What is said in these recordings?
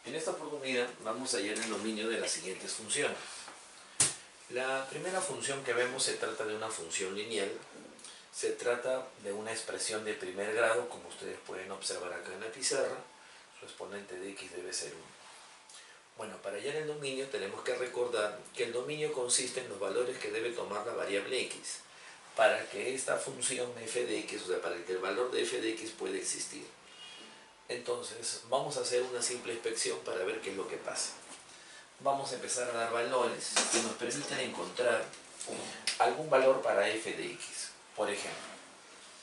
En esta oportunidad vamos a hallar el dominio de las siguientes funciones. La primera función que vemos se trata de una función lineal. Se trata de una expresión de primer grado, como ustedes pueden observar acá en la pizarra. Su exponente de x debe ser 1. Bueno, para hallar el dominio tenemos que recordar que el dominio consiste en los valores que debe tomar la variable x para que esta función f de x, o sea, para que el valor de f de x pueda existir. Entonces, vamos a hacer una simple inspección para ver qué es lo que pasa. Vamos a empezar a dar valores que nos permitan encontrar algún valor para f de x. Por ejemplo,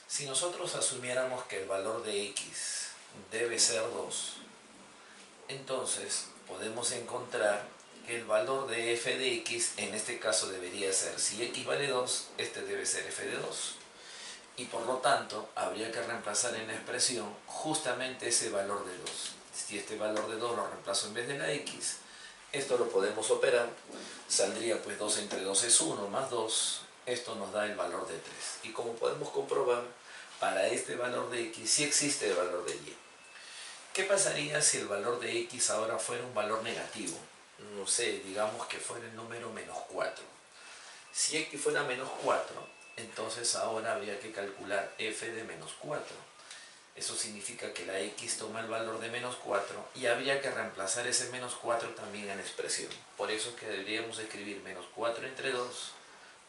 si nosotros asumiéramos que el valor de x debe ser 2, entonces podemos encontrar que el valor de f de x en este caso debería ser, si x vale 2, este debe ser f de 2. Y por lo tanto, habría que reemplazar en la expresión justamente ese valor de 2. Si este valor de 2 lo reemplazo en vez de la x, esto lo podemos operar. Saldría pues 2 entre 2 es 1, más 2, esto nos da el valor de 3. Y como podemos comprobar, para este valor de x sí existe el valor de y. ¿Qué pasaría si el valor de x ahora fuera un valor negativo? No sé, digamos que fuera el número menos 4. Si x fuera menos 4, entonces ahora habría que calcular f de menos 4. Eso significa que la x toma el valor de menos 4 y habría que reemplazar ese menos 4 también en la expresión. Por eso es que deberíamos escribir menos 4 entre 2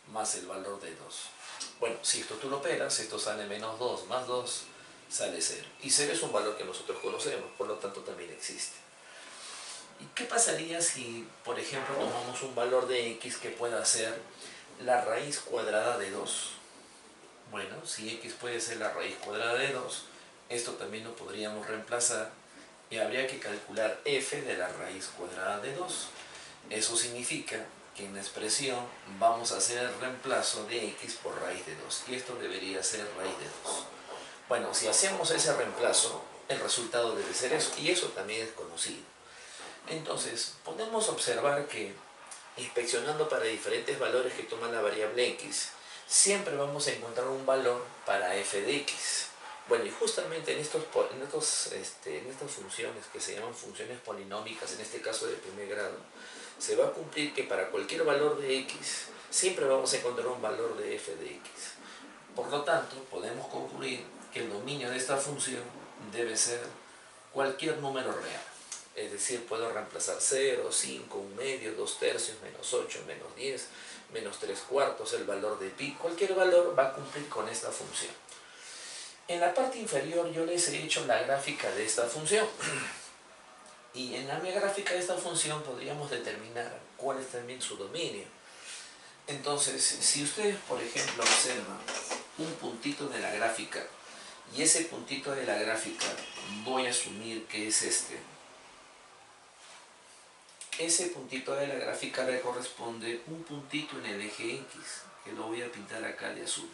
más el valor de 2. Bueno, si esto tú lo operas, esto sale menos 2 más 2 sale 0. Y 0 es un valor que nosotros conocemos, por lo tanto también existe. ¿Y qué pasaría si, por ejemplo, tomamos un valor de x que pueda ser la raíz cuadrada de 2? Bueno, si x puede ser la raíz cuadrada de 2, esto también lo podríamos reemplazar y habría que calcular f de la raíz cuadrada de 2. Eso significa que en la expresión vamos a hacer el reemplazo de x por raíz de 2 y esto debería ser raíz de 2. Bueno, si hacemos ese reemplazo, el resultado debe ser eso, y eso también es conocido. Entonces, podemos observar que inspeccionando para diferentes valores que toma la variable x, siempre vamos a encontrar un valor para f de x. Bueno, y justamente en estas funciones que se llaman funciones polinómicas, en este caso de primer grado, se va a cumplir que para cualquier valor de x, siempre vamos a encontrar un valor de f de x. Por lo tanto, podemos concluir que el dominio de esta función debe ser cualquier número real. Es decir, puedo reemplazar 0, 5, 1 medio, 2 tercios, menos 8, menos 10, menos 3 cuartos, el valor de pi. Cualquier valor va a cumplir con esta función. En la parte inferior yo les he hecho la gráfica de esta función. Y en la gráfica de esta función podríamos determinar cuál es también su dominio. Entonces, si ustedes, por ejemplo, observan un puntito de la gráfica, y ese puntito de la gráfica voy a asumir que es este. Ese puntito de la gráfica le corresponde un puntito en el eje X, que lo voy a pintar acá de azul.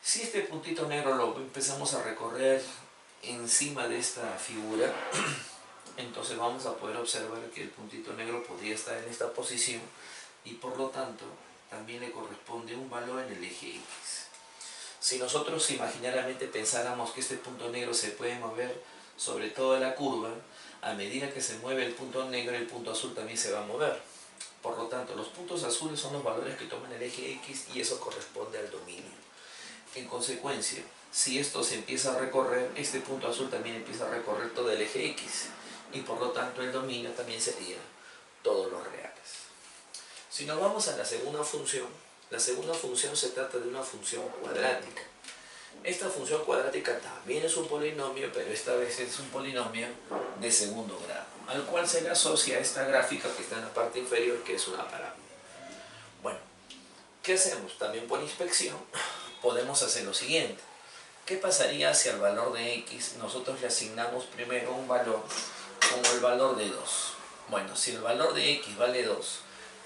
Si este puntito negro lo empezamos a recorrer encima de esta figura, entonces vamos a poder observar que el puntito negro podría estar en esta posición y por lo tanto también le corresponde un valor en el eje X. Si nosotros imaginariamente pensáramos que este punto negro se puede mover sobre toda la curva, a medida que se mueve el punto negro, el punto azul también se va a mover. Por lo tanto, los puntos azules son los valores que toman el eje X y eso corresponde al dominio. En consecuencia, si esto se empieza a recorrer, este punto azul también empieza a recorrer todo el eje X y por lo tanto el dominio también sería todos los reales. Si nos vamos a la segunda función se trata de una función cuadrática. Esta función cuadrática también es un polinomio, pero esta vez es un polinomio de segundo grado, al cual se le asocia esta gráfica que está en la parte inferior, que es una parábola. Bueno, ¿qué hacemos? También por inspección podemos hacer lo siguiente. ¿Qué pasaría si al valor de x nosotros le asignamos primero un valor como el valor de 2? Bueno, si el valor de x vale 2,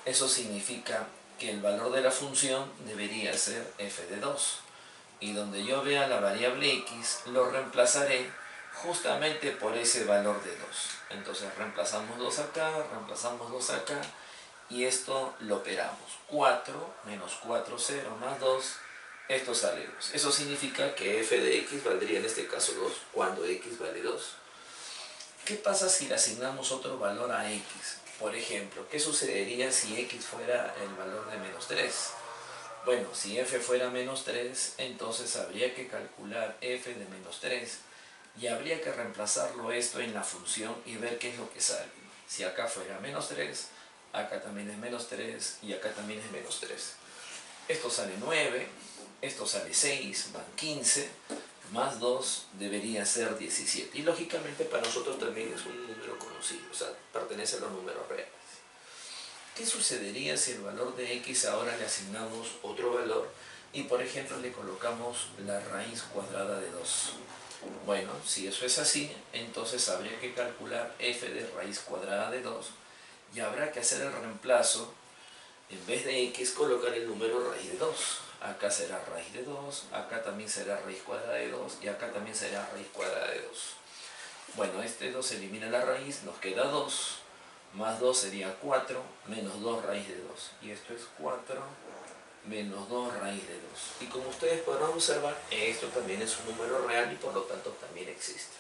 eso significa que el valor de la función debería ser f de 2. Y donde yo vea la variable x, lo reemplazaré justamente por ese valor de 2. Entonces reemplazamos 2 acá, reemplazamos 2 acá, y esto lo operamos. 4 menos 4, 0 más 2, esto sale 2. Eso significa que f de x valdría en este caso 2 cuando x vale 2. ¿Qué pasa si le asignamos otro valor a x? Por ejemplo, ¿qué sucedería si x fuera el valor de menos 3? Bueno, si f fuera menos 3, entonces habría que calcular f de menos 3 y habría que reemplazarlo esto en la función y ver qué es lo que sale. Si acá fuera menos 3, acá también es menos 3 y acá también es menos 3. Esto sale 9, esto sale 6, van 15, más 2 debería ser 17. Y lógicamente para nosotros también es un número conocido, o sea, pertenece a los números reales. ¿Qué sucedería si el valor de x ahora le asignamos otro valor y por ejemplo le colocamos la raíz cuadrada de 2? Bueno, si eso es así, entonces habría que calcular f de raíz cuadrada de 2 y habrá que hacer el reemplazo. En vez de x, colocar el número raíz de 2. Acá será raíz de 2, acá también será raíz cuadrada de 2 y acá también será raíz cuadrada de 2. Bueno, este 2 elimina la raíz, nos queda 2, más 2 sería 4, menos 2 raíz de 2. Y esto es 4 menos 2 raíz de 2. Y como ustedes podrán observar, esto también es un número real y por lo tanto también existe.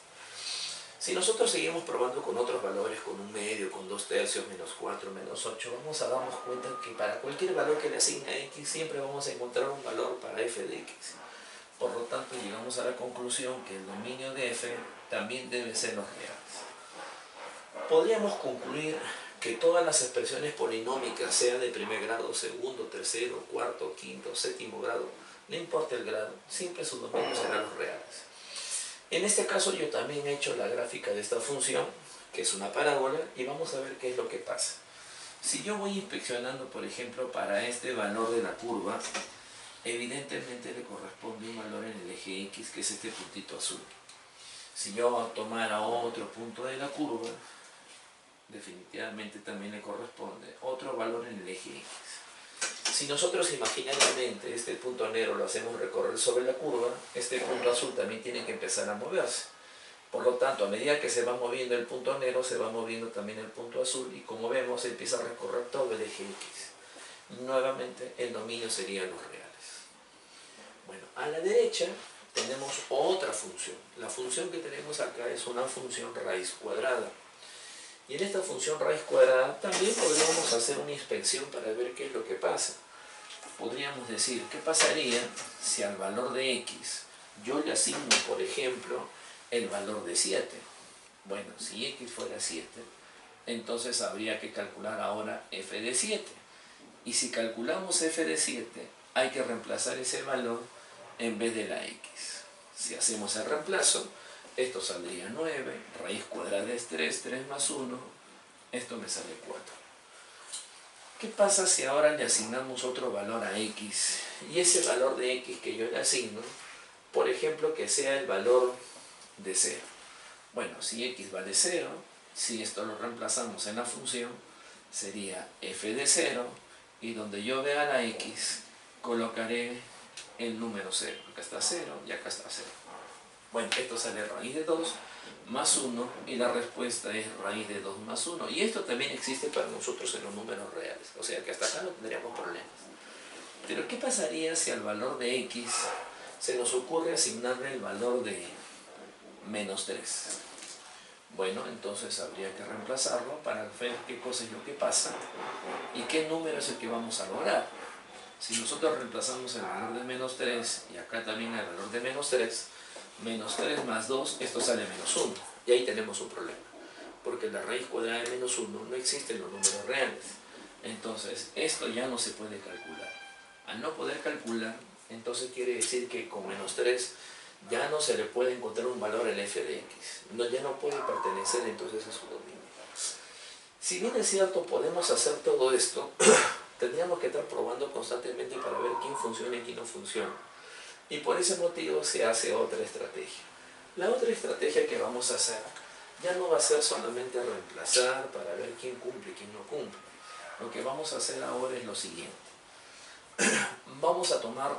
Si nosotros seguimos probando con otros valores, con un medio, con 2/3, menos 4, menos 8, vamos a darnos cuenta que para cualquier valor que le asigne a x, siempre vamos a encontrar un valor para f de x. Por lo tanto, llegamos a la conclusión que el dominio de f también debe ser los reales. Podríamos concluir que todas las expresiones polinómicas, sean de primer grado, segundo, tercero, cuarto, quinto, séptimo grado, no importa el grado, siempre su dominio será los reales. En este caso yo también he hecho la gráfica de esta función, que es una parábola, y vamos a ver qué es lo que pasa. Si yo voy inspeccionando, por ejemplo, para este valor de la curva, evidentemente le corresponde un valor en el eje X, que es este puntito azul. Si yo tomara otro punto de la curva, definitivamente también le corresponde otro valor en el eje X. Si nosotros imaginariamente este punto negro lo hacemos recorrer sobre la curva, este punto azul también tiene que empezar a moverse. Por lo tanto, a medida que se va moviendo el punto negro, se va moviendo también el punto azul y como vemos empieza a recorrer todo el eje X. Nuevamente el dominio sería los reales. Bueno, a la derecha tenemos otra función. La función que tenemos acá es una función raíz cuadrada. Y en esta función raíz cuadrada también podríamos hacer una inspección para ver qué es lo que pasa. Podríamos decir, ¿qué pasaría si al valor de x yo le asigno, por ejemplo, el valor de 7? Bueno, si x fuera 7, entonces habría que calcular ahora f de 7. Y si calculamos f de 7, hay que reemplazar ese valor en vez de la x. Si hacemos el reemplazo, esto saldría 9, raíz cuadrada es 3, 3 más 1, esto me sale 4. ¿Qué pasa si ahora le asignamos otro valor a x? Y ese valor de x que yo le asigno, por ejemplo, que sea el valor de 0. Bueno, si x vale 0, si esto lo reemplazamos en la función, sería f de 0, y donde yo vea la x, colocaré el número 0. Acá está 0 y acá está 0. Bueno, esto sale raíz de 2 más 1 y la respuesta es raíz de 2 más 1. Y esto también existe para nosotros en los números reales. O sea que hasta acá no tendríamos problemas. Pero ¿qué pasaría si al valor de x se nos ocurre asignarle el valor de menos 3? Bueno, entonces habría que reemplazarlo para ver qué cosa es lo que pasa y qué número es el que vamos a lograr. Si nosotros reemplazamos el valor de menos 3 y acá también el valor de menos 3, menos 3 más 2, esto sale menos 1. Y ahí tenemos un problema, porque la raíz cuadrada de menos 1 no existe en los números reales. Entonces, esto ya no se puede calcular. Al no poder calcular, entonces quiere decir que con menos 3 ya no se le puede encontrar un valor en f de x. No, ya no puede pertenecer entonces a su dominio. Si bien es cierto, podemos hacer todo esto, tendríamos que estar probando constantemente para ver quién funciona y quién no funciona. Y por ese motivo se hace otra estrategia. La otra estrategia que vamos a hacer ya no va a ser solamente reemplazar para ver quién cumple y quién no cumple. Lo que vamos a hacer ahora es lo siguiente. Vamos a tomar,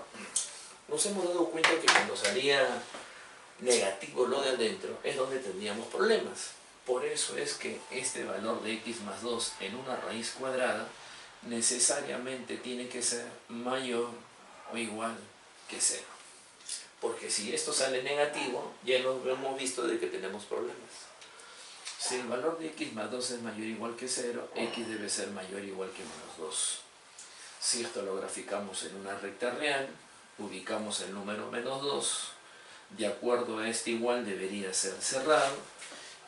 nos hemos dado cuenta que cuando salía negativo lo de adentro es donde tendríamos problemas. Por eso es que este valor de x más 2 en una raíz cuadrada necesariamente tiene que ser mayor o igual que 0. Porque si esto sale negativo, ya nos hemos visto de que tenemos problemas. Si el valor de x más 2 es mayor o igual que 0, x debe ser mayor o igual que menos 2. Si esto lo graficamos en una recta real, ubicamos el número menos 2, de acuerdo a este igual debería ser cerrado,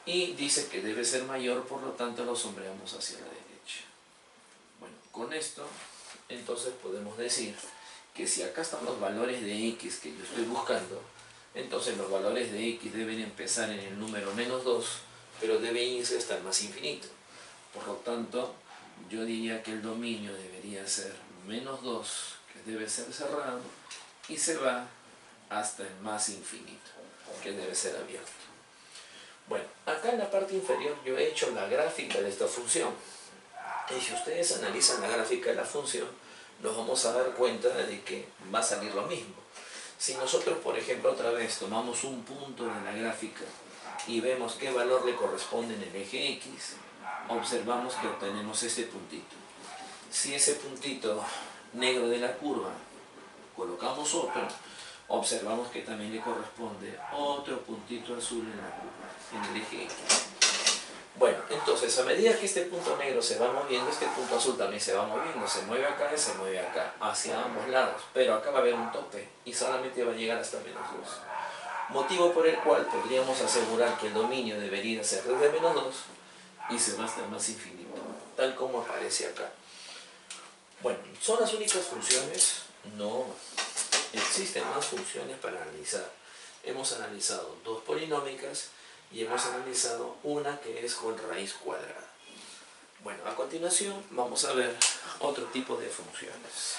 y dice que debe ser mayor, por lo tanto lo sombreamos hacia la derecha. Bueno, con esto entonces podemos decir que si acá están los valores de x que yo estoy buscando, entonces los valores de x deben empezar en el número menos 2, pero deben irse hasta el más infinito. Por lo tanto, yo diría que el dominio debería ser menos 2, que debe ser cerrado, y se va hasta el más infinito, que debe ser abierto. Bueno, acá en la parte inferior yo he hecho la gráfica de esta función. Y si ustedes analizan la gráfica de la función, nos vamos a dar cuenta de que va a salir lo mismo. Si nosotros, por ejemplo, otra vez tomamos un punto de la gráfica y vemos qué valor le corresponde en el eje X, observamos que obtenemos este puntito. Si ese puntito negro de la curva colocamos otro, observamos que también le corresponde otro puntito azul en la curva, en el eje X. Bueno, entonces a medida que este punto negro se va moviendo, este punto azul también se va moviendo, se mueve acá y se mueve acá, hacia ambos lados, pero acá va a haber un tope y solamente va a llegar hasta menos 2. Motivo por el cual podríamos asegurar que el dominio debería ser desde menos 2 y se va hasta el más infinito, tal como aparece acá. Bueno, ¿son las únicas funciones? No, existen más funciones para analizar. Hemos analizado dos polinómicas y hemos analizado una que es con raíz cuadrada. Bueno, a continuación vamos a ver otro tipo de funciones.